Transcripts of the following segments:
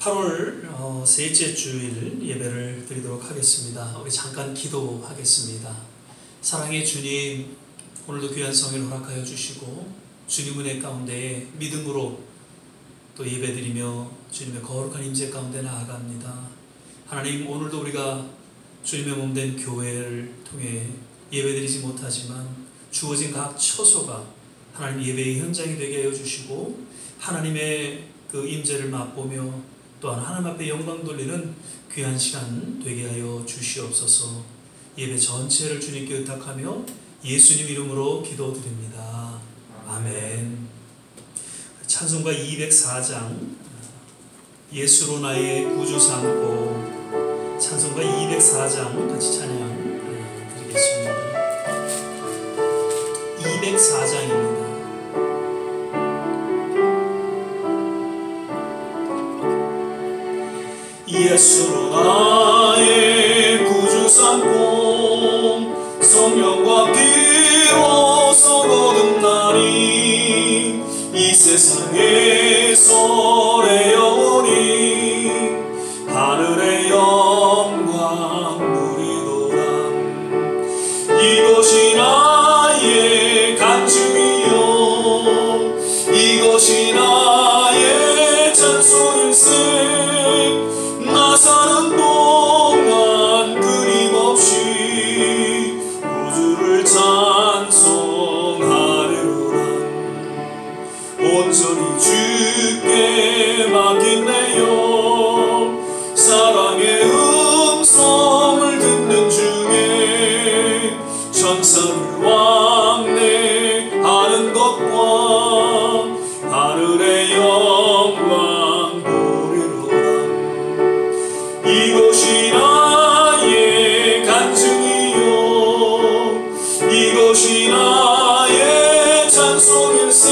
8월 셋째 주일 예배를 드리도록 하겠습니다. 우리 잠깐 기도하겠습니다. 사랑의 주님, 오늘도 귀한 성일 허락하여 주시고 주님 은혜 가운데에 믿음으로 또 예배드리며 주님의 거룩한 임재 가운데 나아갑니다. 하나님, 오늘도 우리가 주님의 몸된 교회를 통해 예배드리지 못하지만 주어진 각 처소가 하나님 예배의 현장이 되게 하여 주시고 하나님의 그 임재를 맛보며 또한 하나님 앞에 영광 돌리는 귀한 시간 되게 하여 주시옵소서. 예배 전체를 주님께 의탁하며 예수님 이름으로 기도드립니다. 아멘. 찬송가 204장 예수로 나의 구주 삼고, 찬송가 204장 같이 찬양 드리겠습니다. 204장입니다. 예수로 나의 구주 삼고 성령과 피로서 거듭나니 이 세상에서 내 영혼이 하늘의 영광 누리도다. 이것이 나의 간증이요 이것이 나의 찬송일세. 나 사는 동안 끊임없이 구주를 찬송하리로다. 온전히 주께 맡긴 내 영, 사랑의 음성을 듣는 중에 천사를 왕래하는 것과 하늘의 영광 보리로다. 이것이 나의 간증이요 이것이 나의 찬송일세.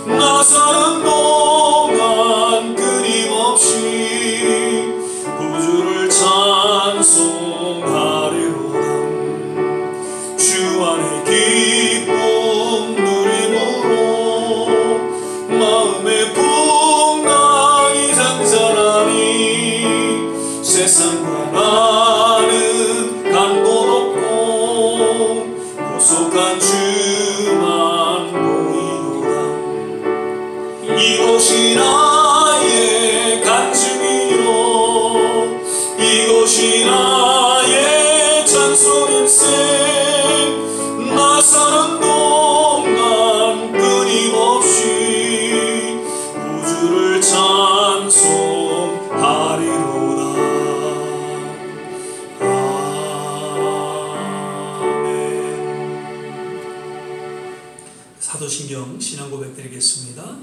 나 사는 동안 끊임없이 구주를 찬송하리로다. 주 안의 기쁨 누림으로 마음의 풍랑이 잔잔하니 세상과 나는 간도 없고 고속한 주만 보이도다. 이것이 나의 간증이요 이것이 나의 찬송일세. 나 사는 동안 끊임없이 구주를 찬송하리로다. 사도신경 신앙고백 드리겠습니다.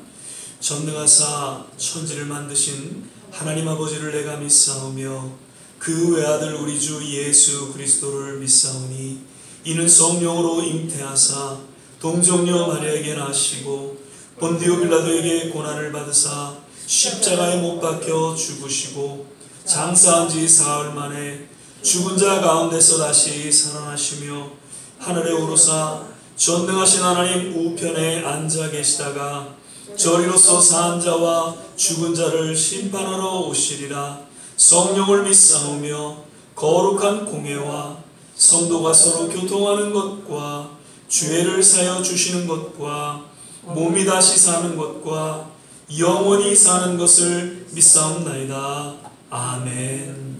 전능하사 천지를 만드신 하나님 아버지를 내가 믿사오며 그 외아들 우리 주 예수 그리스도를 믿사오니 이는 성령으로 잉태하사 동정녀 마리아에게 나시고 본디오 빌라도에게 고난을 받으사 십자가에 못 박혀 죽으시고 장사한 지 사흘 만에 죽은 자 가운데서 다시 살아나시며 하늘에 오르사 전능하신 하나님 우편에 앉아 계시다가 저리로서 산 자와 죽은 자를 심판하러 오시리라. 성령을 믿사오며 거룩한 공회와 성도가 서로 교통하는 것과 죄를 사여 주시는 것과 몸이 다시 사는 것과 영원히 사는 것을 믿사옵나이다. 아멘.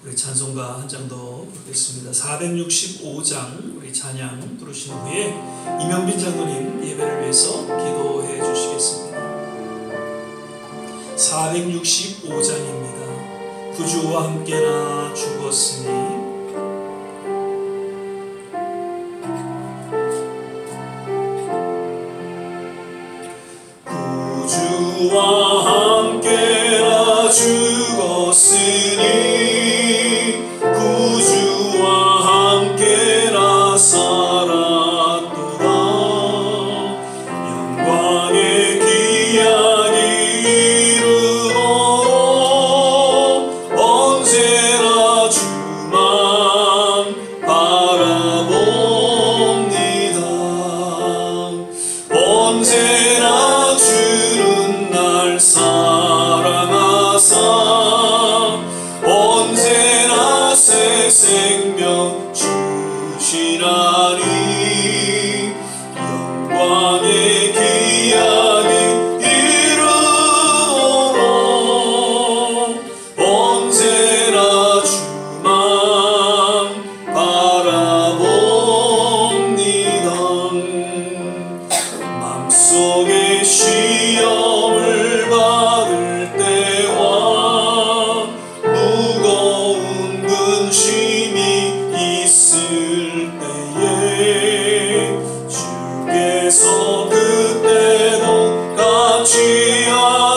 우리 찬송가 한 장 더 부르겠습니다. 465장 우리 찬양 부르신 후에 이명빈 장로님 예배를 위해서 기도해 주시겠습니다. 465장입니다. 구주와 함께나 죽었으니. 구주와 함께나 죽었으니 구주와 함께나 살았도다. 영광의 귀한 이름으로 언제나 주만 바라봅니다. 언제나 주는 날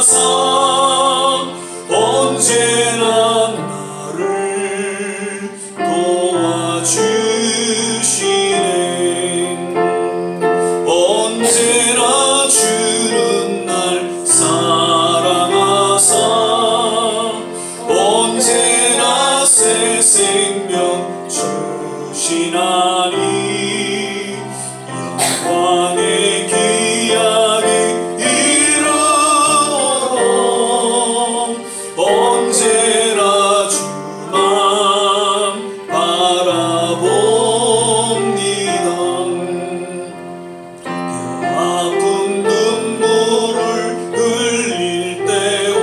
사랑하사 언제나 나를 도와주시네. 언제나 주는 날 사랑하사 언제나 새 생명 주시나니 영광의 귀하기 이르도록 언제나 주만 바라봅니다. 아픈 눈물을 흘릴 때와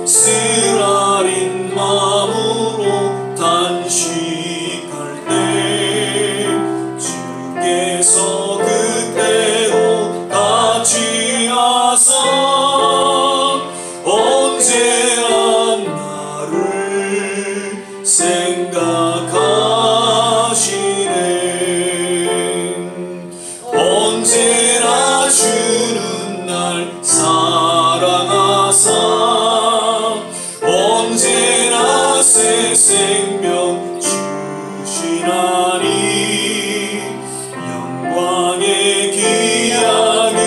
쓰라린 마음으로 단식할 때 주께서 그때로 같이하사 언제나 나를 생각하시네. 언제나 주는 날 사랑하사 언제나 새 생명 주시나니 영광의 귀하기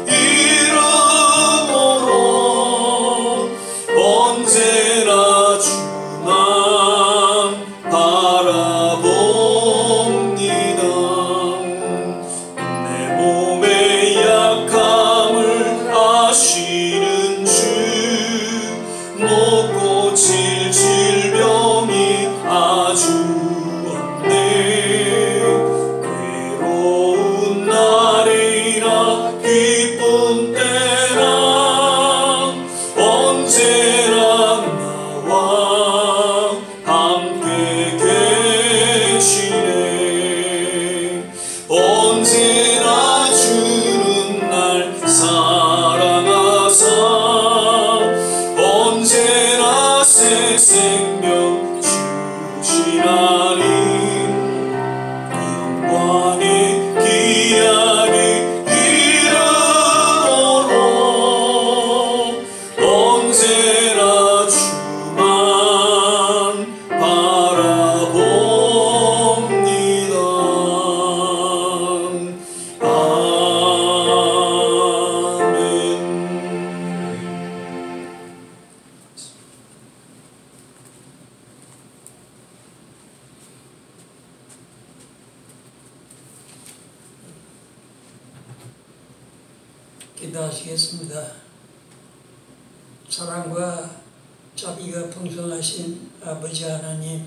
이르도록 언제나 주만 바라봅니다. 내 몸의 약함을 아시는 주 못 고칠 질병이 아주 없네. 괴로운 날이나 기쁜 때나 언제나 나와 함께 계시네. 언제나 주는 날 사랑하사 언제나 새 생명 주시나니 영광의 귀하기 이르도록 언제나 주만 바라봅니다. 아멘. 기도하시겠습니다. 사랑과 자비가 풍성하신 아버지 하나님,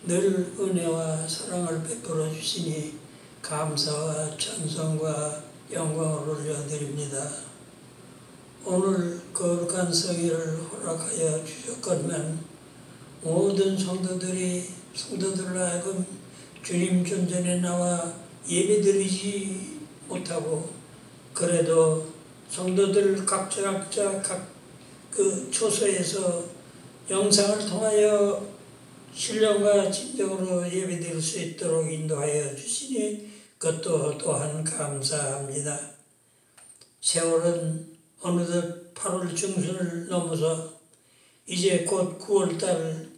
늘 은혜와 사랑을 베풀어 주시니 감사와 찬송과 영광을 올려드립니다. 오늘 거룩한 성회를 허락하여 주셨건만 모든 성도들로 하여금 주님 존전에 나와 예배드리지 못하고 그래도 성도들 각자 각 그 초소에서 영상을 통하여 신령과 진정으로 예배드릴 수 있도록 인도하여 주시니 그것도 또한 감사합니다. 세월은 어느덧 8월 중순을 넘어서 이제 곧 9월달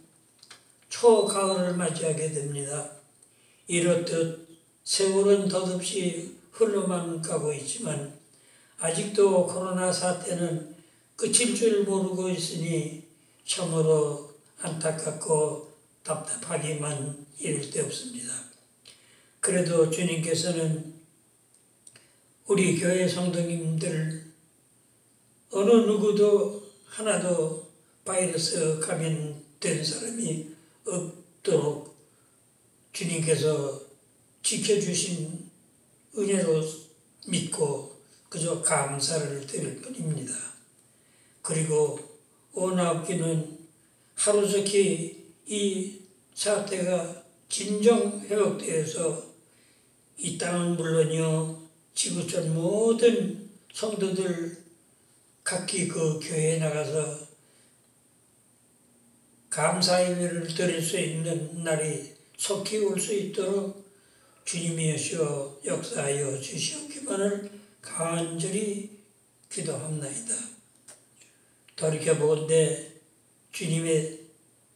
초가을을 맞이하게 됩니다. 이렇듯 세월은 덧없이 흘러만 가고 있지만 아직도 코로나 사태는 끝일 줄 모르고 있으니 참으로 안타깝고 답답하기만 이를 데 없습니다. 그래도 주님께서는 우리 교회 성도님들 어느 누구도 하나도 바이러스 감염된 사람이 없도록 주님께서 지켜주신 은혜로 믿고 그저 감사를 드릴 뿐입니다. 그리고 원하옵기는 하루속히 이 사태가 진정 회복되어서 이 땅은 물론이요 지구촌 모든 성도들 각기 그 교회에 나가서 감사 예배를 드릴 수 있는 날이 속히 올 수 있도록 주님이시여 역사하여 주시옵기만을 간절히 기도합나이다. 돌이켜보건대 주님의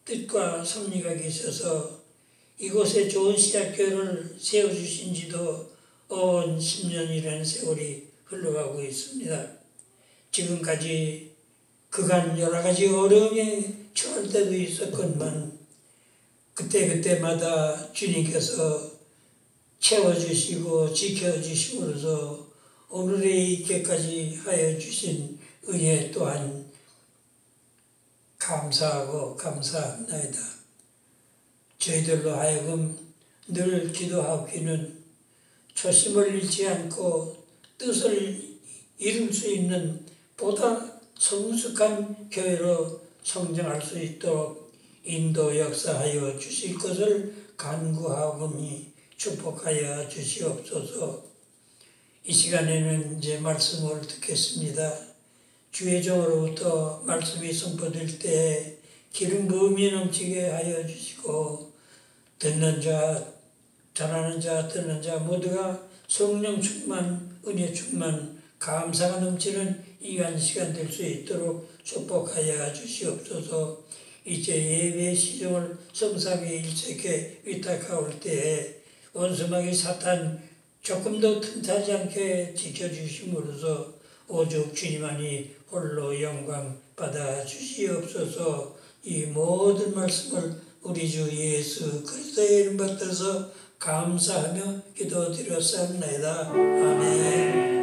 뜻과 섭리가 계셔서 이곳에 좋은 씨앗교회를 세워주신 지도 10년이라는 세월이 흘러가고 있습니다. 지금까지 그간 여러 가지 어려움에 처할 때도 있었건만 그때마다 주님께서 채워주시고 지켜주심으로써 오늘에 있게까지 하여 주신 은혜 또한 감사하고 감사합니다. 저희들로 하여금 늘 기도하기는 초심을 잃지 않고 뜻을 이룰 수 있는 보다 성숙한 교회로 성장할 수 있도록 인도 역사하여 주실 것을 간구하오니 축복하여 주시옵소서. 이 시간에는 이제 말씀을 듣겠습니다. 주의 종으로부터 말씀이 선포될 때 기름 부음이 넘치게 하여 주시고 듣는 자, 전하는 자, 듣는 자 모두가 성령 충만, 은혜 충만, 감사가 넘치는 이한 시간 될 수 있도록 축복하여 주시옵소서. 이제 예배 시정을 성삼위 일체께 위탁하올 때에 원수마귀 사탄 조금도 틈타지 않게 지켜주심으로써 오직 주님만이 홀로 영광 받아 주시옵소서. 이 모든 말씀을 우리 주 예수 그리스도의 이름 받들어서 감사하며 기도드렸사옵나이다. 아멘.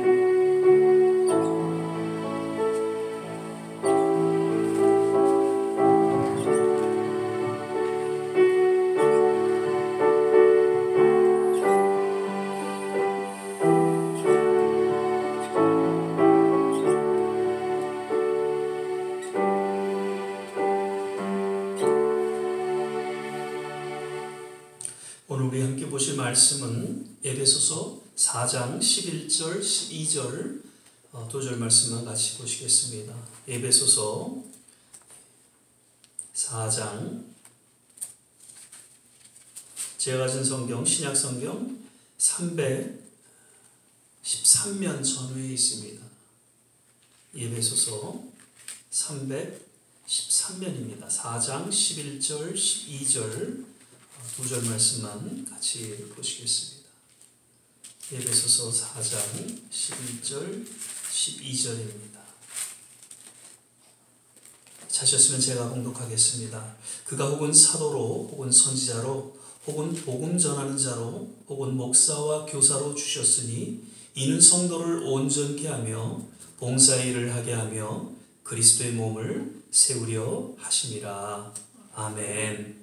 오늘 우리 함께 보실 말씀은 에베소서 4장 11절, 12절 두 절 말씀만 같이 보시겠습니다. 에베소서 4장, 제가 가진 성경, 신약성경 313면 전후에 있습니다. 에베소서 313면입니다. 4장 11절, 12절 두 절 말씀만 같이 보시겠습니다. 에베소서 4장 11절, 12절입니다. 찾으셨으면 제가 봉독하겠습니다. 그가 혹은 사도로, 혹은 선지자로, 혹은 복음 전하는 자로, 혹은 목사와 교사로 주셨으니 이는 성도를 온전케 하며 봉사의 일을 하게 하며 그리스도의 몸을 세우려 하심이라. 아멘.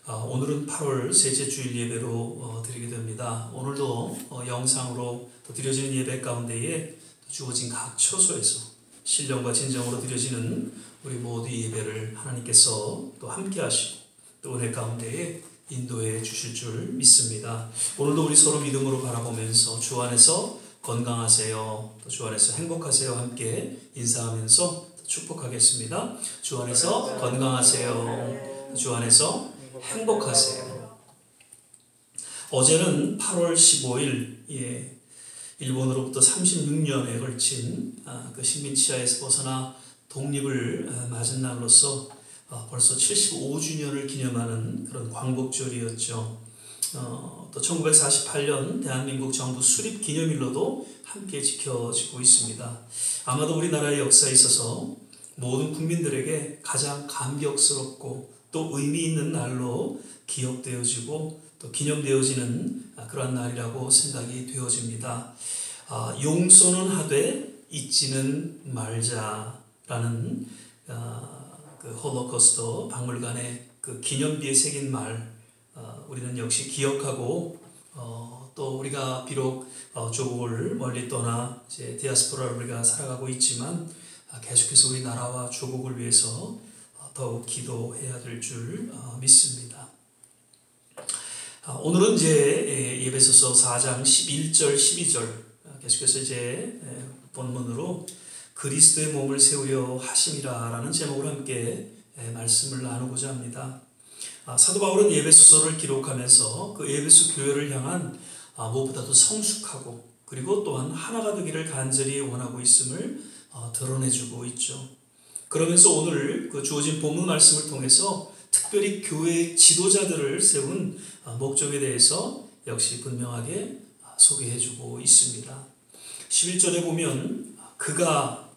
오늘은 8월 셋째 주일 예배로 드리게 됩니다. 오늘도 영상으로 드려지는 예배 가운데에 주어진 각 처소에서 신령과 진정으로 드려지는 우리 모두의 예배를 하나님께서 또 함께 하시고 또 은혜 가운데에 인도해 주실 줄 믿습니다. 오늘도 우리 서로 믿음으로 바라보면서 주 안에서 건강하세요, 또 주 안에서 행복하세요 함께 인사하면서 축복하겠습니다. 주 안에서 건강하세요, 주 안에서 행복하세요. 어제는 8월 15일 일본으로부터 36년에 걸친 그 식민 치하에서 벗어나 독립을 맞은 날로서 벌써 75주년을 기념하는 그런 광복절이었죠. 또 1948년 대한민국 정부 수립 기념일로도 함께 지켜지고 있습니다. 아마도 우리나라의 역사에 있어서 모든 국민들에게 가장 감격스럽고 또 의미 있는 날로 기억되어지고 또 기념되어지는 그러한 날이라고 생각이 되어집니다. 용서는 하되 잊지는 말자라는 그 홀로코스트 박물관의 그 기념비에 새긴 말, 우리는 역시 기억하고 또 우리가 비록 조국을 멀리 떠나 이제 디아스포라를 우리가 살아가고 있지만 계속해서 우리 나라와 조국을 위해서 더욱 기도해야 될 줄 믿습니다. 오늘은 이제 에베소서 4장 11절, 12절 계속해서 이제 본문으로 그리스도의 몸을 세우려 하심이라라는 제목으로 함께 말씀을 나누고자 합니다. 사도 바울은 에베소서를 기록하면서 그 에베소 교회를 향한 무엇보다도 성숙하고 그리고 또한 하나가 되기를 간절히 원하고 있음을 드러내주고 있죠. 그러면서 오늘 그 주어진 본문 말씀을 통해서 특별히 교회 지도자들을 세운 목적에 대해서 역시 분명하게 소개해주고 있습니다. 11절에 보면 그가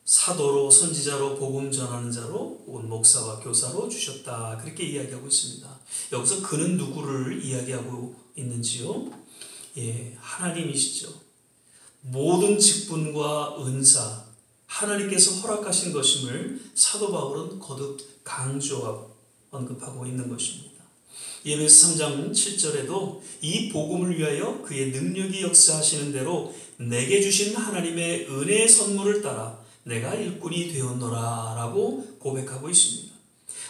사도로 선지자로 복음 전하는 자로 혹은 목사와 교사로 주셨다, 그렇게 이야기하고 있습니다. 여기서 그는 누구를 이야기하고 있는지요? 하나님이시죠. 모든 직분과 은사 하나님께서 허락하신 것임을 사도 바울은 거듭 강조하고 언급하고 있는 것입니다. 에베소 3장 7절에도 이 복음을 위하여 그의 능력이 역사하시는 대로 내게 주신 하나님의 은혜의 선물을 따라 내가 일꾼이 되었노라 라고 고백하고 있습니다.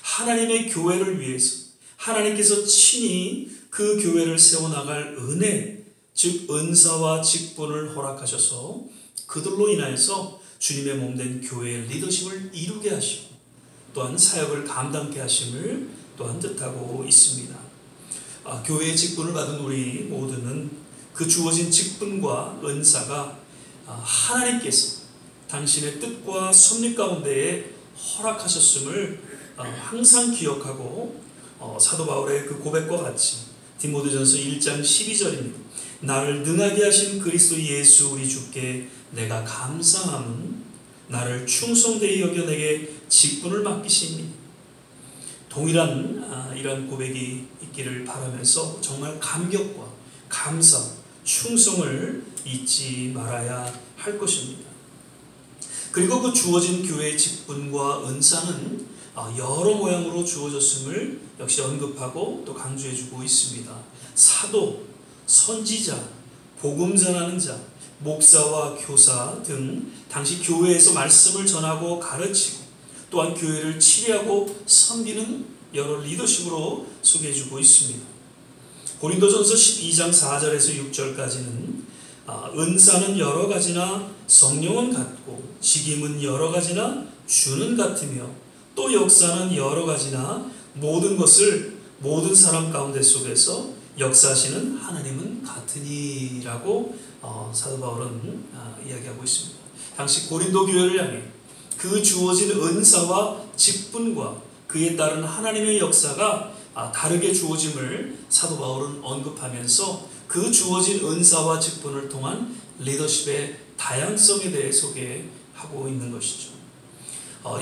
하나님의 교회를 위해서 하나님께서 친히 그 교회를 세워나갈 은혜, 즉 은사와 직분을 허락하셔서 그들로 인하여서 주님의 몸된 교회의 리더십을 이루게 하시고 또한 사역을 감당케 하심을 또한 뜻하고 있습니다. 교회의 직분을 받은 우리 모두는 그 주어진 직분과 은사가 하나님께서 당신의 뜻과 섭리 가운데에 허락하셨음을 항상 기억하고 사도 바울의 그 고백과 같이 디모데전서 1장 12절입니다. 나를 능하게 하신 그리스도 예수 우리 주께 내가 감사함은 나를 충성되이 여겨 내게 직분을 맡기시니. 동일한 이런 고백이 있기를 바라면서 정말 감격과 감사, 충성을 잊지 말아야 할 것입니다. 그리고 그 주어진 교회의 직분과 은사는 여러 모양으로 주어졌음을 역시 언급하고 또 강조해주고 있습니다. 사도, 선지자, 복음 전하는 자, 목사와 교사 등 당시 교회에서 말씀을 전하고 가르치고 또한 교회를 치리하고 섬기는 여러 리더십으로 소개해주고 있습니다. 고린도전서 12장 4절에서 6절까지는 은사는 여러 가지나 성령은 같고 직임은 여러 가지나 주는 같으며 또 역사는 여러 가지나 모든 것을 모든 사람 가운데 속에서 역사하시는 하나님은 같으니라고 사도 바울은 이야기하고 있습니다. 당시 고린도 교회를 향해 그 주어진 은사와 직분과 그에 따른 하나님의 역사가 다르게 주어짐을 사도 바울은 언급하면서 그 주어진 은사와 직분을 통한 리더십의 다양성에 대해 소개하고 있는 것이죠.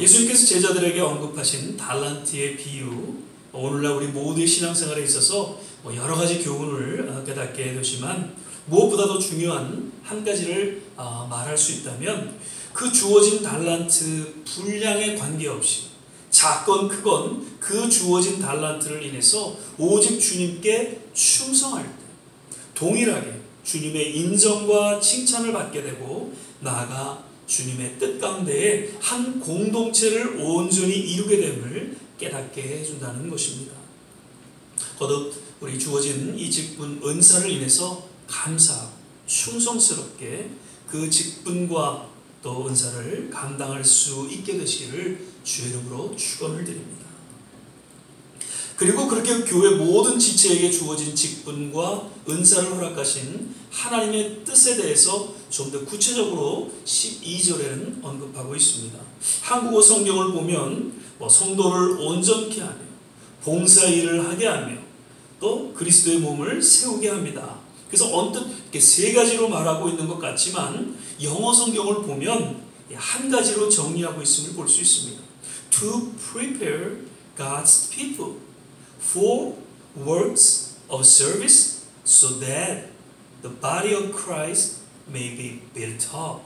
예수님께서 제자들에게 언급하신 달란트의 비유, 오늘날 우리 모두의 신앙생활에 있어서 여러 가지 교훈을 깨닫게 되지만 무엇보다도 중요한 한 가지를 말할 수 있다면 그 주어진 달란트 분량에 관계없이 작건 크건 그 주어진 달란트를 인해서 오직 주님께 충성할 때 동일하게 주님의 인정과 칭찬을 받게 되고 나아가 주님의 뜻 가운데에 한 공동체를 온전히 이루게 됨을 깨닫게 해준다는 것입니다. 거듭 우리 주어진 이 직분 은사를 인해서 감사하고 충성스럽게 그 직분과 또 은사를 감당할 수 있게 되시기를 주의 이름으로 축원을 드립니다. 그리고 그렇게 교회 모든 지체에게 주어진 직분과 은사를 허락하신 하나님의 뜻에 대해서 좀 더 구체적으로 12절에는 언급하고 있습니다. 한국어 성경을 보면 성도를 온전케 하며 봉사 일을 하게 하며 또 그리스도의 몸을 세우게 합니다. 그래서 언뜻 이렇게 세 가지로 말하고 있는 것 같지만 영어 성경을 보면 한 가지로 정리하고 있음을 볼 수 있습니다. To prepare God's people for works of service so that the body of Christ may be built up.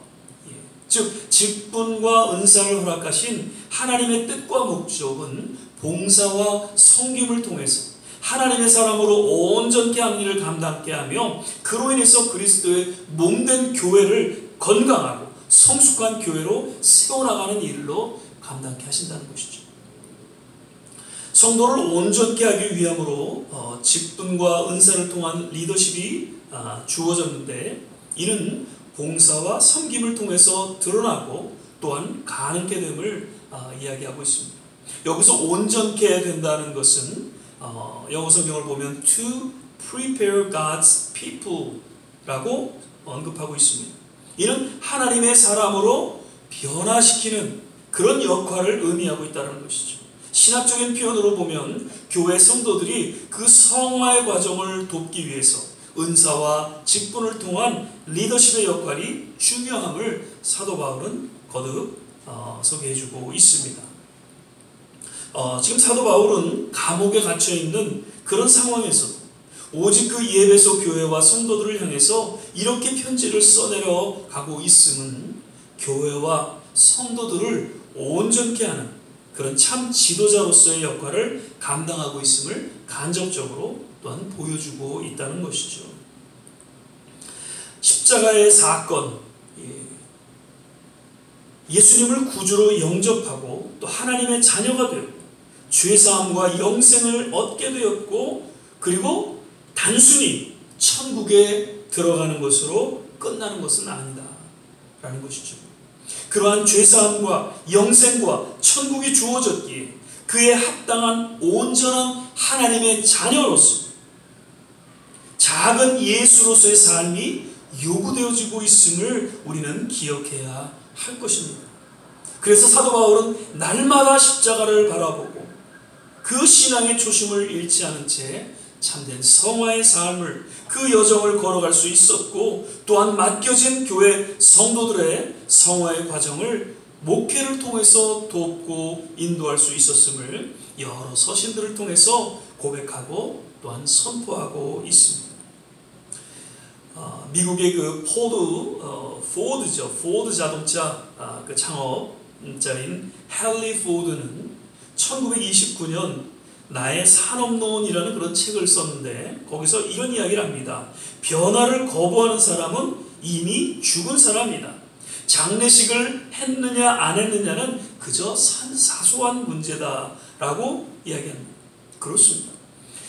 즉 직분과 은사를 허락하신 하나님의 뜻과 목적은 봉사와 섬김을 통해서 하나님의 사람으로 온전케 하는 일을 감당케 하며 그로 인해서 그리스도의 몸된 교회를 건강하고 성숙한 교회로 세워나가는 일로 감당케 하신다는 것이죠. 성도를 온전케 하기 위함으로 직분과 은사를 통한 리더십이 주어졌는데 이는 봉사와 섬김을 통해서 드러나고 또한 가능케 됨을 이야기하고 있습니다. 여기서 온전케 된다는 것은 영어 성경을 보면 to prepare God's people 라고 언급하고 있습니다. 이는 하나님의 사람으로 변화시키는 그런 역할을 의미하고 있다는 것이죠. 신학적인 표현으로 보면 교회 성도들이 그 성화의 과정을 돕기 위해서 은사와 직분을 통한 리더십의 역할이 중요함을 사도 바울은 거듭 소개해주고 있습니다. 지금 사도 바울은 감옥에 갇혀있는 그런 상황에서도 오직 그 에베소 교회와 성도들을 향해서 이렇게 편지를 써내려 가고 있음은 교회와 성도들을 온전케 하는 그런 참 지도자로서의 역할을 감당하고 있음을 간접적으로 또한 보여주고 있다는 것이죠. 십자가의 사건, 예수님을 구주로 영접하고 또 하나님의 자녀가 되었고 죄사함과 영생을 얻게 되었고 그리고 단순히 천국에 들어가는 것으로 끝나는 것은 아니다 라는 것이죠. 그러한 죄사함과 영생과 천국이 주어졌기에 그에 합당한 온전한 하나님의 자녀로서 작은 예수로서의 삶이 요구되어지고 있음을 우리는 기억해야 할 것입니다. 그래서 사도 바울은 날마다 십자가를 바라보고 그 신앙의 초심을 잃지 않은 채 참된 성화의 삶을 그 여정을 걸어갈 수 있었고 또한 맡겨진 교회 성도들의 성화의 과정을 목회를 통해서 돕고 인도할 수 있었음을 여러 서신들을 통해서 고백하고 또한 선포하고 있습니다. 미국의 그 포드 자동차 그 창업자인 헨리 포드는 1929년 나의 산업론이라는 그런 책을 썼는데 거기서 이런 이야기를 합니다. 변화를 거부하는 사람은 이미 죽은 사람이다. 장례식을 했느냐 안 했느냐는 그저 사소한 문제다라고 이야기합니다. 그렇습니다.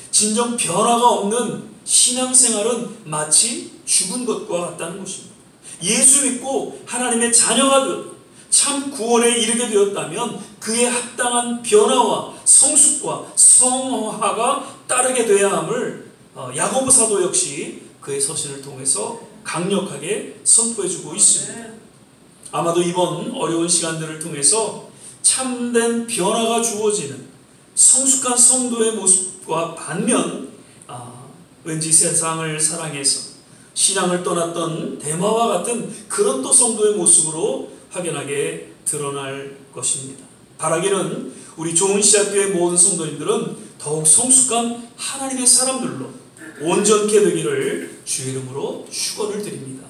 진정 변화가 없는 신앙생활은 마치 죽은 것과 같다는 것입니다. 예수 믿고 하나님의 자녀가 되었고 참 구원에 이르게 되었다면 그에 합당한 변화와 성숙과 성화가 따르게 되어야 함을 야고보 사도 역시 그의 서신을 통해서 강력하게 선포해주고 있습니다. 아마도 이번 어려운 시간들을 통해서 참된 변화가 주어지는 성숙한 성도의 모습과 반면 왠지 세상을 사랑해서 신앙을 떠났던 데마와 같은 그런 또 성도의 모습으로 확연하게 드러날 것입니다. 바라기는 우리 좋은 시작교회 모든 성도님들은 더욱 성숙한 하나님의 사람들로 온전케 되기를 주의 이름으로 축원을 드립니다.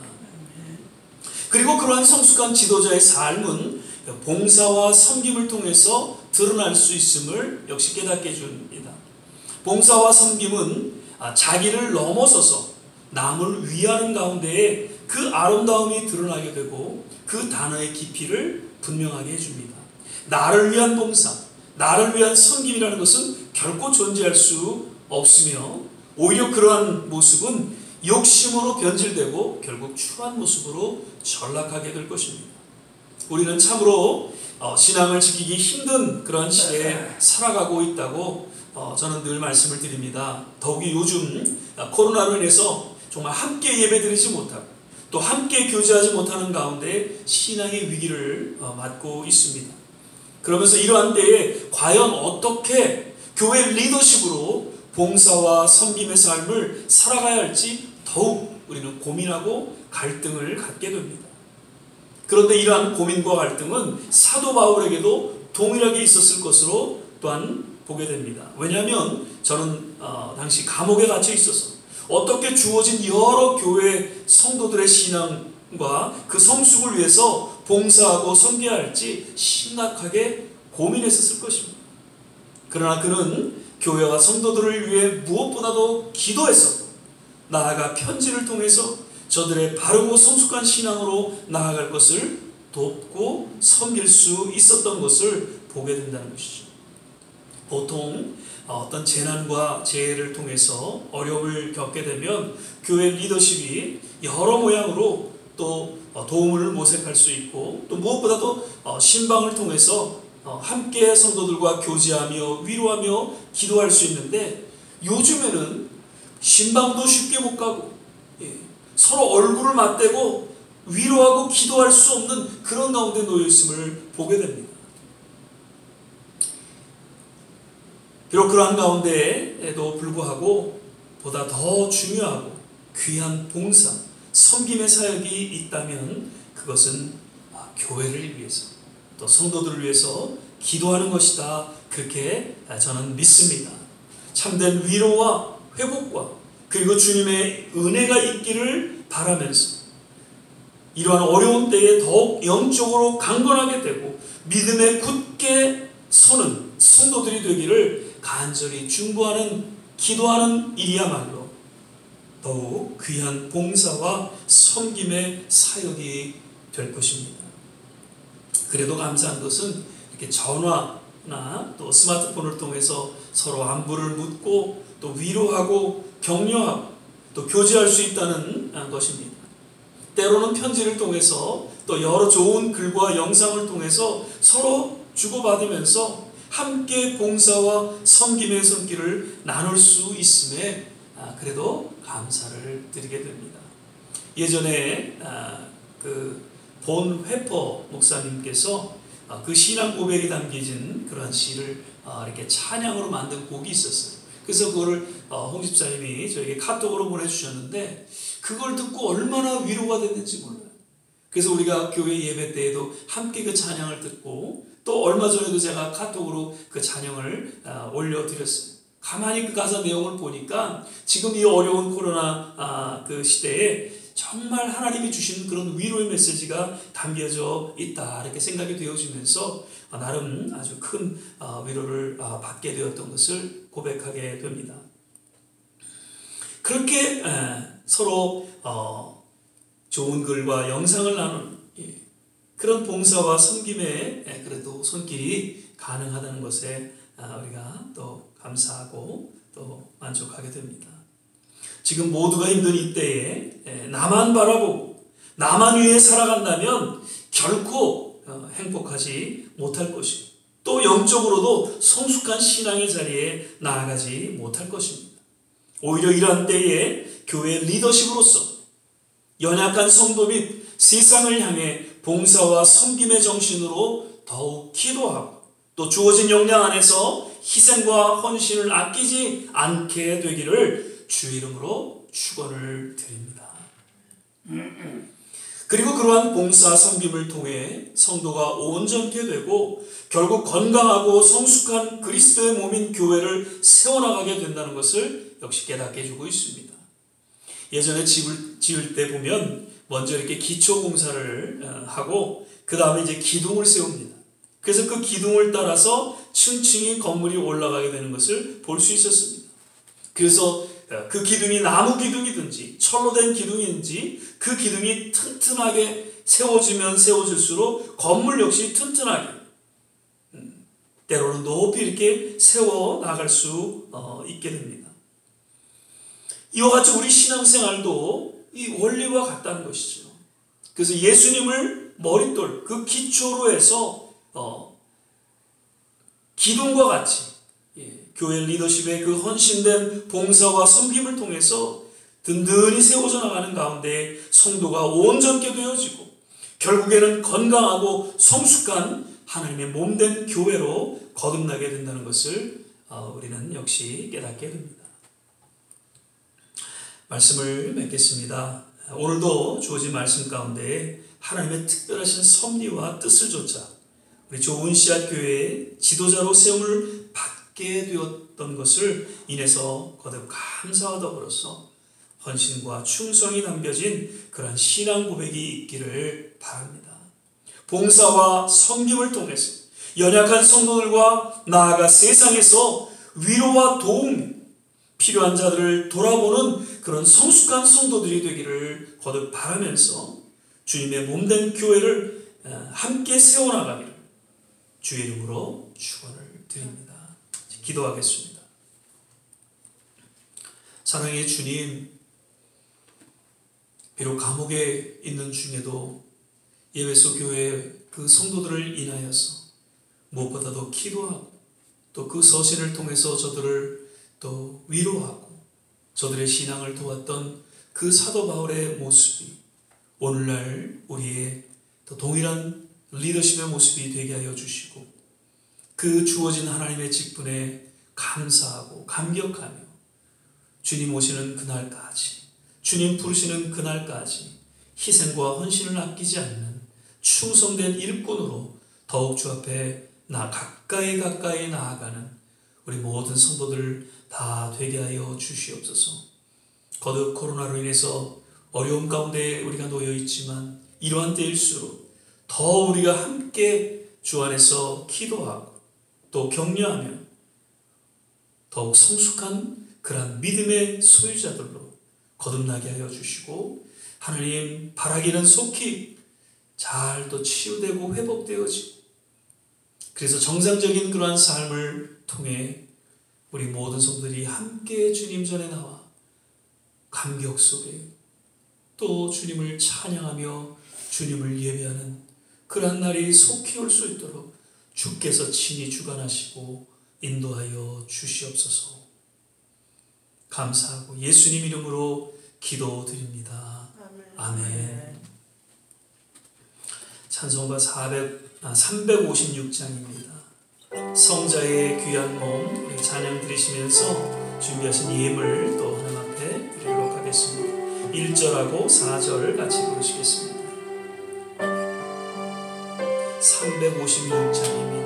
그리고 그러한 성숙한 지도자의 삶은 봉사와 섬김을 통해서 드러날 수 있음을 역시 깨닫게 해줍니다. 봉사와 섬김은 자기를 넘어서서 남을 위하는 가운데에 그 아름다움이 드러나게 되고 그 단어의 깊이를 분명하게 해줍니다. 나를 위한 봉사, 나를 위한 섬김이라는 것은 결코 존재할 수 없으며 오히려 그러한 모습은 욕심으로 변질되고 결국 추한 모습으로 전락하게 될 것입니다. 우리는 참으로 신앙을 지키기 힘든 그런 시대에 살아가고 있다고 저는 늘 말씀을 드립니다. 더욱이 요즘 코로나로 인해서 정말 함께 예배드리지 못하고 또 함께 교제하지 못하는 가운데 신앙의 위기를 맞고 있습니다. 그러면서 이러한 때에 과연 어떻게 교회 리더십으로 봉사와 섬김의 삶을 살아가야 할지 더욱 우리는 고민하고 갈등을 갖게 됩니다. 그런데 이러한 고민과 갈등은 사도 바울에게도 동일하게 있었을 것으로 또한 보게 됩니다. 왜냐하면 저는 당시 감옥에 갇혀 있어서 어떻게 주어진 여러 교회 성도들의 신앙과 그 성숙을 위해서 봉사하고 섬겨야 할지 심각하게 고민했었을 것입니다. 그러나 그는 교회와 성도들을 위해 무엇보다도 기도했었고 나아가 편지를 통해서 저들의 바르고 성숙한 신앙으로 나아갈 것을 돕고 섬길 수 있었던 것을 보게 된다는 것이죠. 보통 어떤 재난과 재해를 통해서 어려움을 겪게 되면 교회 리더십이 여러 모양으로 또 도움을 모색할 수 있고 또 무엇보다도 신방을 통해서 함께 성도들과 교제하며 위로하며 기도할 수 있는데 요즘에는 신방도 쉽게 못 가고 서로 얼굴을 맞대고 위로하고 기도할 수 없는 그런 가운데 놓여 있음을 보게 됩니다. 비록 그러한 가운데에도 불구하고 보다 더 중요하고 귀한 봉사, 섬김의 사역이 있다면 그것은 교회를 위해서 또 성도들을 위해서 기도하는 것이다. 그렇게 저는 믿습니다. 참된 위로와 회복과 그리고 주님의 은혜가 있기를 바라면서 이러한 어려운 때에 더욱 영적으로 강건하게 되고 믿음에 굳게 서는 성도들이 되기를 간절히 중보하는 기도하는 일이야말로 더욱 귀한 봉사와 섬김의 사역이 될 것입니다. 그래도 감사한 것은 이렇게 전화나 또 스마트폰을 통해서 서로 안부를 묻고 또 위로하고 격려하고 또 교제할 수 있다는 것입니다. 때로는 편지를 통해서 또 여러 좋은 글과 영상을 통해서 서로 주고받으면서 함께 봉사와 섬김의 손길을 나눌 수 있음에 그래도 감사를 드리게 됩니다. 예전에 본 회퍼 목사님께서 그 신앙 고백이 담겨진 그러한 시를 이렇게 찬양으로 만든 곡이 있었어요. 그래서 그거를 홍 집사님이 저에게 카톡으로 보내주셨는데 그걸 듣고 얼마나 위로가 됐는지 몰라요. 그래서 우리가 교회 예배 때에도 함께 그 찬양을 듣고 또 얼마 전에도 제가 카톡으로 그 찬양을 올려드렸어요. 가만히 그 가사 내용을 보니까 지금 이 어려운 코로나 그 시대에 정말 하나님이 주신 그런 위로의 메시지가 담겨져 있다 이렇게 생각이 되어지면서 나름 아주 큰 위로를 받게 되었던 것을 고백하게 됩니다. 그렇게 서로 좋은 글과 영상을 나누는 그런 봉사와 섬김에 그래도 손길이 가능하다는 것에 우리가 또 감사하고 또 만족하게 됩니다. 지금 모두가 힘든 이때에 나만 바라보고 나만 위해 살아간다면 결코 행복하지 못할 것이고 또 영적으로도 성숙한 신앙의 자리에 나아가지 못할 것입니다. 오히려 이러한 때에 교회 리더십으로서 연약한 성도 및 세상을 향해 봉사와 섬김의 정신으로 더욱 기도하고 또 주어진 역량 안에서 희생과 헌신을 아끼지 않게 되기를 주의 이름으로 축원을 드립니다. 그리고 그러한 봉사 섬김을 통해 성도가 온전케 되고 결국 건강하고 성숙한 그리스도의 몸인 교회를 세워나가게 된다는 것을 역시 깨닫게 해주고 있습니다. 예전에 집을 지을 때 보면 먼저 이렇게 기초 공사를 하고 그 다음에 이제 기둥을 세웁니다. 그래서 그 기둥을 따라서 층층이 건물이 올라가게 되는 것을 볼 수 있었습니다. 그래서 그 기둥이 나무 기둥이든지 철로 된 기둥인지 그 기둥이 튼튼하게 세워지면 세워질수록 건물 역시 튼튼하게 때로는 높이 이렇게 세워 나갈 수 있게 됩니다. 이와 같이 우리 신앙생활도 이 원리와 같다는 것이죠. 그래서 예수님을 머릿돌 그 기초로 해서 기둥과 같이 교회 리더십의 그 헌신된 봉사와 섬김을 통해서 든든히 세워져 나가는 가운데 성도가 온전케 되어지고 결국에는 건강하고 성숙한 하나님의 몸된 교회로 거듭나게 된다는 것을 우리는 역시 깨닫게 됩니다. 말씀을 맺겠습니다. 오늘도 주어진 말씀 가운데 하나님의 특별하신 섭리와 뜻을 좇아 우리 좋은 씨앗 교회의 지도자로 세움을 받게 되었던 것을 인해서 거듭 감사와 더불어서 헌신과 충성이 담겨진 그러한 신앙 고백이 있기를 바랍니다. 봉사와 섬김을 통해서 연약한 성도들과 나아가 세상에서 위로와 도움 필요한 자들을 돌아보는 그런 성숙한 성도들이 되기를 거듭 바라면서 주님의 몸된 교회를 함께 세워나가기를 주의 이름으로 축원을 드립니다. 기도하겠습니다. 사랑의 주님, 비록 감옥에 있는 중에도 예배소 교회 그 성도들을 인하여서 무엇보다도 기도하고 또 그 서신을 통해서 저들을 또 위로하고 저들의 신앙을 도왔던 그 사도 바울의 모습이 오늘날 우리의 또 동일한 리더십의 모습이 되게 하여 주시고 그 주어진 하나님의 직분에 감사하고 감격하며 주님 오시는 그날까지, 주님 부르시는 그날까지 희생과 헌신을 아끼지 않는 충성된 일꾼으로 더욱 주 앞에 가까이 나아가는 우리 모든 성도들 다 되게 하여 주시옵소서. 거듭 코로나로 인해서 어려움 가운데 우리가 놓여 있지만 이러한 때일수록 더 우리가 함께 주 안에서 기도하고 또 격려하며 더욱 성숙한 그러한 믿음의 소유자들로 거듭나게 하여 주시고 하나님 바라기는 속히 잘 또 치유되고 회복되어지고 그래서 정상적인 그러한 삶을 통해 우리 모든 성도들이 함께 주님 전에 나와 감격 속에 또 주님을 찬양하며 주님을 예배하는 그러한 날이 속히 올 수 있도록 주께서 친히 주관하시고 인도하여 주시옵소서. 감사하고 예수님 이름으로 기도드립니다. 아멘. 찬송가 356장입니다. 성자의 귀한 몸 우리 찬양 드리시면서 준비하신 예물 또 하나님 앞에 드리도록 하겠습니다. 1절하고 4절 같이 부르시겠습니다. 356장입니다.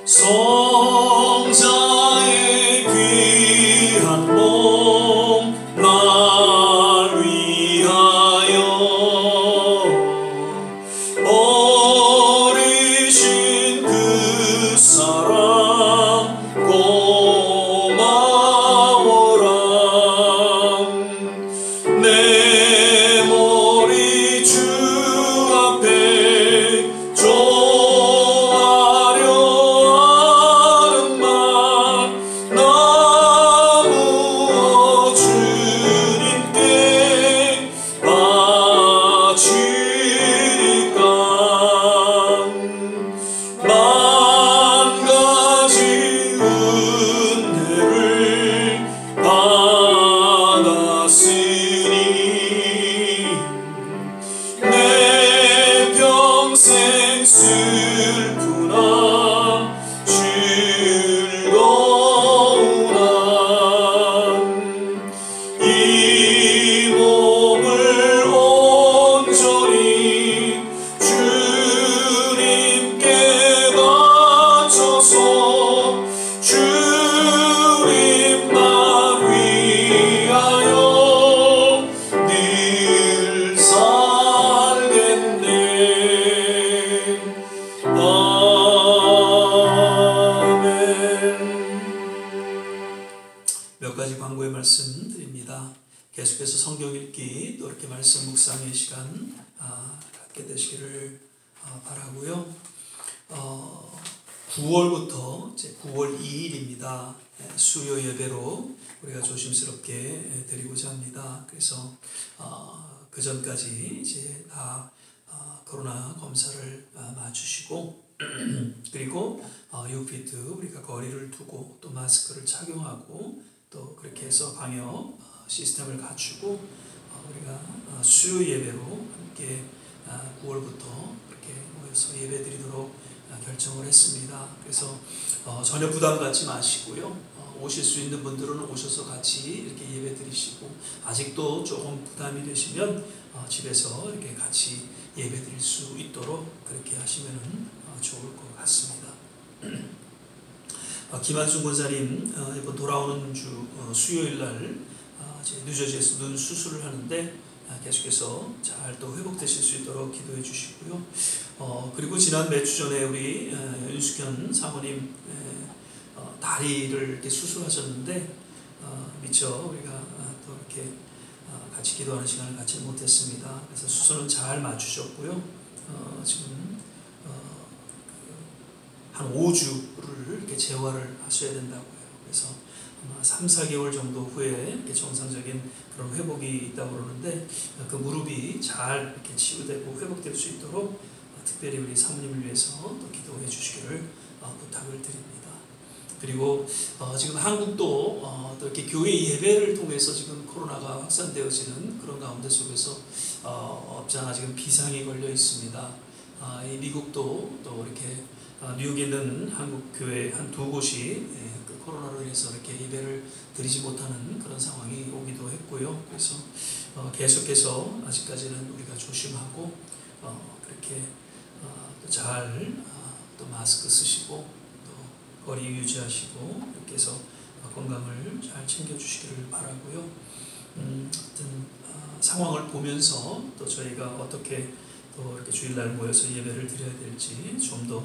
성자의 귀한 몸 날 위하여 버리신 그 사랑 고마워라. 내 머리 주 앞에 말씀드립니다. 계속해서 성경 읽기 또 이렇게 말씀 묵상의 시간 갖게 되시기를 바라고요. 9월부터 이제 9월 2일입니다. 수요 예배로 우리가 조심스럽게 드리고자 합니다. 그래서 그 전까지 이제 다 코로나 검사를 마치시고 그리고 6피트 우리가 거리를 두고 또 마스크를 착용하고 또 그렇게 해서 방역 시스템을 갖추고 우리가 수요 예배로 함께 9월부터 이렇게 모여서 예배 드리도록 결정을 했습니다. 그래서 전혀 부담 갖지 마시고요. 오실 수 있는 분들은 오셔서 같이 이렇게 예배 드리시고 아직도 조금 부담이 되시면 집에서 이렇게 같이 예배 드릴 수 있도록 그렇게 하시면 좋을 것 같습니다. 김한순 권사님 이번 돌아오는 주 수요일 날 뉴저지에서 눈 수술을 하는데 계속해서 잘 또 회복되실 수 있도록 기도해 주시고요. 그리고 지난 몇 주 전에 우리 윤숙현 사모님 다리를 이렇게 수술하셨는데 미처 우리가 또 이렇게 같이 기도하는 시간을 갖지 못했습니다. 그래서 수술은 잘 맞추셨고요. 지금 한 5주를 이렇게 재활을 하셔야 된다고 해요. 그래서 아마 3, 4개월 정도 후에 이렇게 정상적인 그런 회복이 있다고 그러는데 그 무릎이 잘 이렇게 치유되고 회복될 수 있도록 특별히 우리 사모님을 위해서 또 기도해 주시기를 부탁을 드립니다. 그리고 지금 한국도 또 이렇게 교회 예배를 통해서 지금 코로나가 확산되어지는 그런 가운데 속에서 없지 않아 지금 비상이 걸려 있습니다. 이 미국도 또 이렇게 뉴욕에 있는 한국 교회 한 두 곳이 그 코로나로 인해서 이렇게 예배를 드리지 못하는 그런 상황이 오기도 했고요. 그래서 계속해서 아직까지는 우리가 조심하고 그렇게 잘 또 마스크 쓰시고 또 거리 유지하시고 이렇게 해서 건강을 잘 챙겨주시기를 바라고요. 어떤 상황을 보면서 또 저희가 어떻게 또 이렇게 주일날 모여서 예배를 드려야 될지 좀 더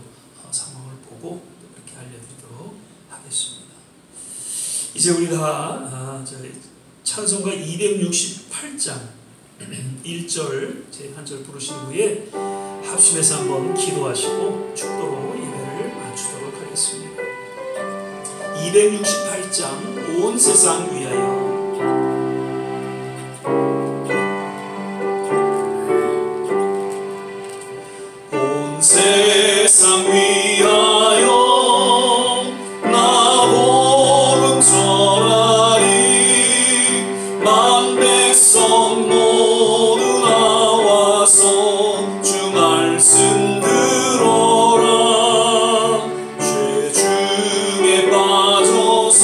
상황을 보고 또 그렇게 알려드리도록 하겠습니다. 이제 우리 다 찬송가 268장 1절 제 한 절 부르신 후에 합심해서 한번 기도하시고 축도로 예배를 마치도록 하겠습니다. 268장 온 세상 위하여. 온 세상 위하여 나 복음 전하리 만 백성 모두 나와서 주 말씀 들어라. 죄 중에 빠져서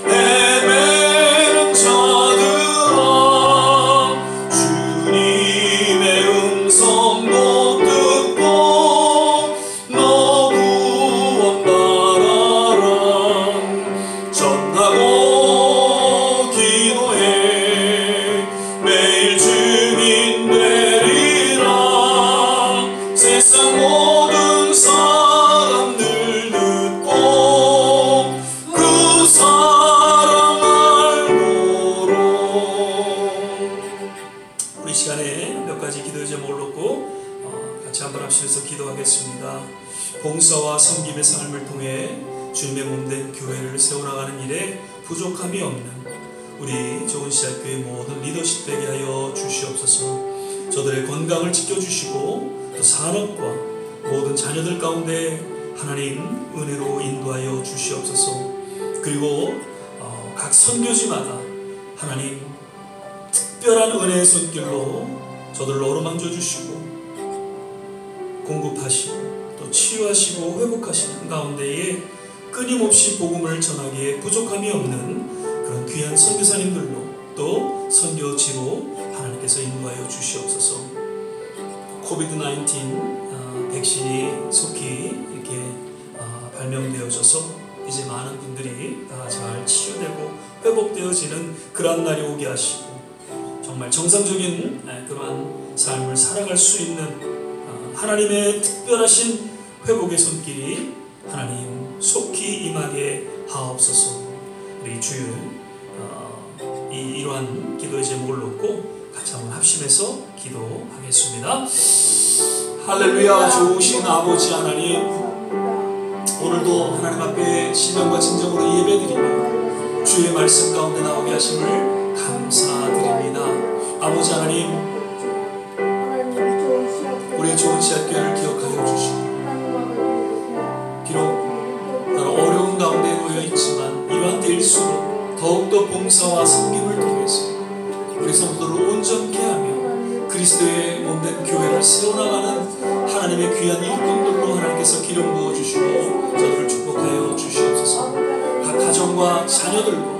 헤매는 자들아 주님의 음성 못 듣고 너 구원 바라라. 전하고 기도해 매일 증인 되리라. 세상 모든 사람들 듣고 그 사랑 알도록. 우리 시간에 몇 가지 기도의 제목을 놓고 같이 한번 합심해서 기도하겠습니다. 봉사와 섬김의 삶을 통해 주님의 몸된 교회를 세워나가는 일에 부족함이 없는 우리 좋은시작교회 모든 리더십 되게 하여 주시옵소서. 저들의 건강을 지켜주시고 또 산업과 모든 자녀들 가운데 하나님 은혜로 인도하여 주시옵소서. 그리고 각 선교지마다 하나님 특별한 은혜의 손길로 저들을 어루만져 주시고 공급하시고 또 치유하시고 회복하시는 가운데에 끊임없이 복음을 전하기에 부족함이 없는 그런 귀한 선교사님들로 또 선교지로 하나님께서 인도하여 주시옵소서. 코비드-19 백신이 속히 이렇게 발명되어져서 이제 많은 분들이 다 잘 치유되고 회복되어지는 그런 날이 오게 하시고 정말 정상적인 그러한 삶을 살아갈 수 있는 하나님의 특별하신 회복의 손길이 하나님 속히 임하게 하옵소서. 우리 주일 이러한 기도의 제목을 놓고 같이 한번 합심해서 기도하겠습니다. 할렐루야. 좋으신 아버지 하나님, 오늘도 하나님 앞에 신령과 진정으로 예배드리며 주의 말씀 가운데 나오게 하심을 감사드립니다. 아버지 하나님, 우리 좋은 시작교회를 기억하여 주시고 비록 어려운 가운데 놓여 있지만 이러한 때일수록 더욱더 봉사와 섬김을 통해서 우리 성도를 온전케 하며 그리스도의 몸된 교회를 세워나가는 하나님의 귀한 일꾼들로 하나님께서 기름 부어주시고 저들을 축복하여 주시옵소서. 각 가정과 자녀들과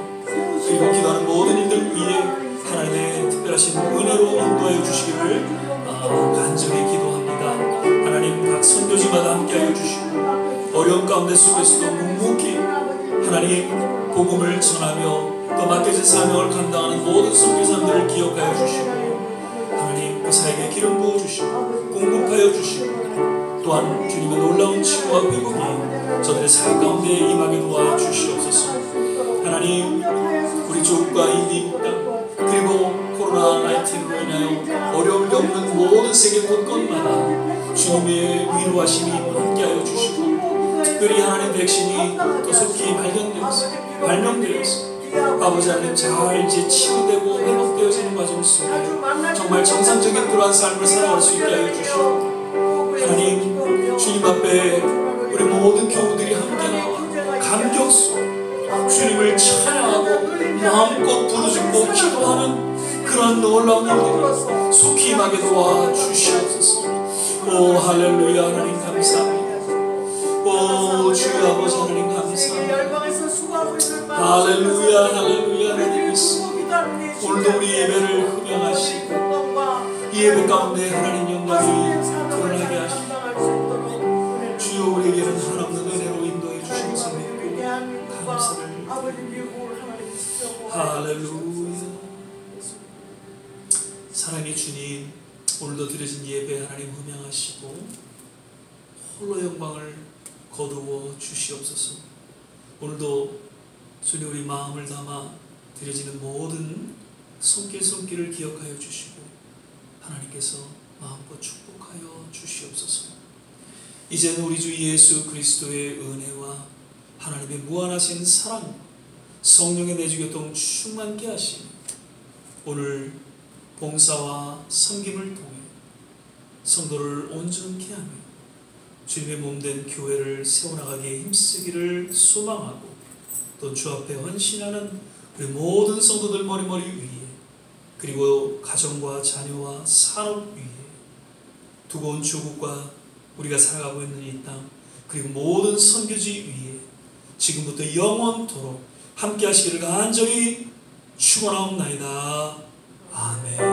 그리고 기도하는 모든 이들 위해 하나님의 특별하신 은혜로 인도하여 주시기를 간절히 기도합니다. 하나님 각 선교지마다 함께하여 주시고 어려운 가운데 속에서도 묵묵히 하나님 복음을 전하며 또 맡겨진 사명을 감당하는 모든 선교사님들을 기억하여 주시고 하나님 그 사에게 기름 부어주시고 공급하여 주시고 또한 주님의 놀라운 치유와 회복이 저들의 사역 가운데 임하게 도와주시옵소서. 하나님 우리 조국과 이 미국 땅 그리고 코로나19로 인하여 어려움을 겪는 모든 세계 곳곳마다 주님의 위로하심이 함께하여 주시고 특별히 하나님 백신이 또 속히 발명되어서 아버지 하나님 잘 이제 치유되고 회복되어지는 과정 속에 정말 정상적인 그러한 삶을 살아갈 수 있게 하여 주시고 하나님 주님 앞에 우리 모든 교우들이 함께 나와 주시옵소서. 주님을 찬양하고 마음껏 부르짖고 기도하는 그런 놀라운 일들이 속히 임하게 도와주시옵소서. 오 할렐루야. 하나님 감사합니다. 오 주여 아버지 하나님 감사합니다. 할렐루야 할렐루야. 하나님 오늘도 우리 예배를 흠양하시고 이 예배 가운데 하나님 영광이 드러나게 하시고 주여 우리에게는 하나님의 은혜로 인도해 주셔서 믿고 감사를 할렐루야. 사랑의 주님, 오늘도 드려진 예배 하나님 흠양하시고 홀로 영광을 거두어 주시옵소서. 오늘도 주님 우리 마음을 담아 드려지는 모든 손길을 기억하여 주시고 하나님께서 마음껏 축복하여 주시옵소서. 이제는 우리 주 예수 그리스도의 은혜와 하나님의 무한하신 사랑, 성령의 내주교통 충만케 하심, 오늘 봉사와 섬김을 통해 성도를 온전케 하며 주님의 몸된 교회를 세워나가기에 힘쓰기를 소망하고 또 주 앞에 헌신하는 우리 모든 성도들 머리머리 위에, 그리고 가정과 자녀와 산업 위에, 두고 온 조국과 우리가 살아가고 있는 이 땅, 그리고 모든 선교지 위에 지금부터 영원토록 함께 하시기를 간절히 축원하옵나이다. 아멘.